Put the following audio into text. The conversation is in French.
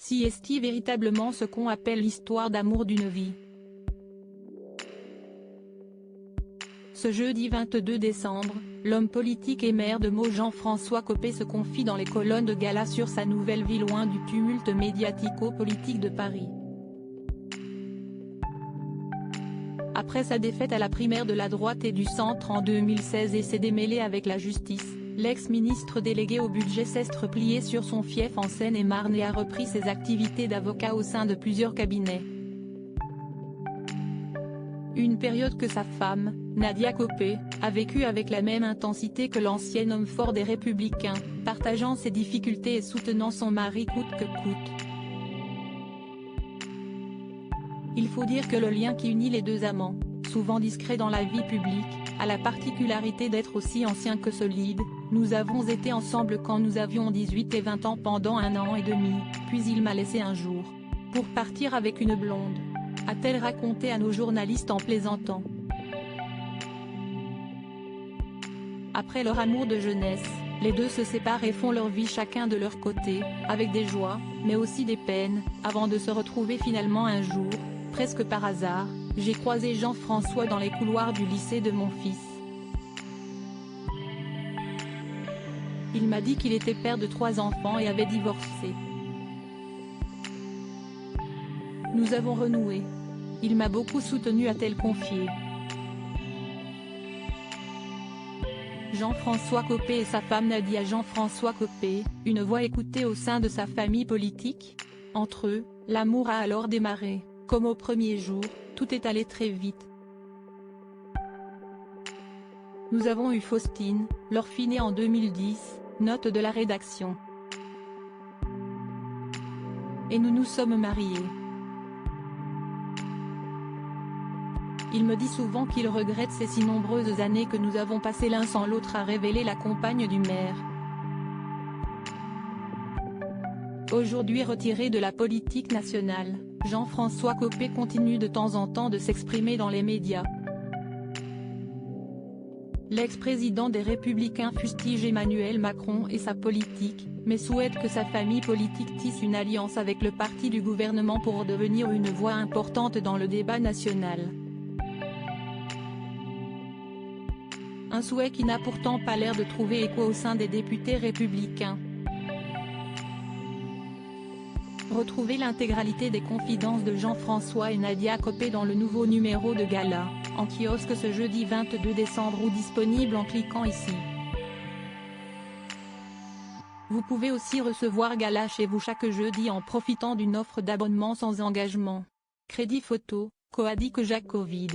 Si est-il véritablement ce qu'on appelle l'histoire d'amour d'une vie? Ce jeudi 22 décembre, l'homme politique et maire de Meaux Jean-François Copé se confie dans les colonnes de Gala sur sa nouvelle vie loin du tumulte médiatico-politique de Paris. Après sa défaite à la primaire de la droite et du centre en 2016 et ses démêlés avec la justice, l'ex-ministre délégué au budget s'est replié sur son fief en Seine-et-Marne et a repris ses activités d'avocat au sein de plusieurs cabinets. Une période que sa femme, Nadia Copé, a vécue avec la même intensité que l'ancien homme fort des Républicains, partageant ses difficultés et soutenant son mari coûte que coûte. Il faut dire que le lien qui unit les deux amants, souvent discret dans la vie publique, a la particularité d'être aussi ancien que solide. Nous avons été ensemble quand nous avions 18 et 20 ans pendant 1 an et demi, puis il m'a laissé un jour, pour partir avec une blonde, a-t-elle raconté à nos journalistes en plaisantant. Après leur amour de jeunesse, les deux se séparent et font leur vie chacun de leur côté, avec des joies, mais aussi des peines, avant de se retrouver finalement un jour, presque par hasard. J'ai croisé Jean-François dans les couloirs du lycée de mon fils. Il m'a dit qu'il était père de 3 enfants et avait divorcé. Nous avons renoué. Il m'a beaucoup soutenu, a-t-elle confié. Jean-François Copé et sa femme Nadia. Jean-François Copé, une voix écoutée au sein de sa famille politique. Entre eux, l'amour a alors démarré. Comme au premier jour, tout est allé très vite. Nous avons eu Faustine, leur fille née en 2010, note de la rédaction. Et nous nous sommes mariés. Il me dit souvent qu'il regrette ces si nombreuses années que nous avons passées l'un sans l'autre, a révélé la compagne du maire. Aujourd'hui retiré de la politique nationale, Jean-François Copé continue de temps en temps de s'exprimer dans les médias. L'ex-président des Républicains fustige Emmanuel Macron et sa politique, mais souhaite que sa famille politique tisse une alliance avec le parti du gouvernement pour devenir une voix importante dans le débat national. Un souhait qui n'a pourtant pas l'air de trouver écho au sein des députés républicains. Retrouvez l'intégralité des confidences de Jean-François et Nadia Copé dans le nouveau numéro de Gala, en kiosque ce jeudi 22 décembre ou disponible en cliquant ici. Vous pouvez aussi recevoir Gala chez vous chaque jeudi en profitant d'une offre d'abonnement sans engagement. Crédit photo, Coadic Jacques Covid.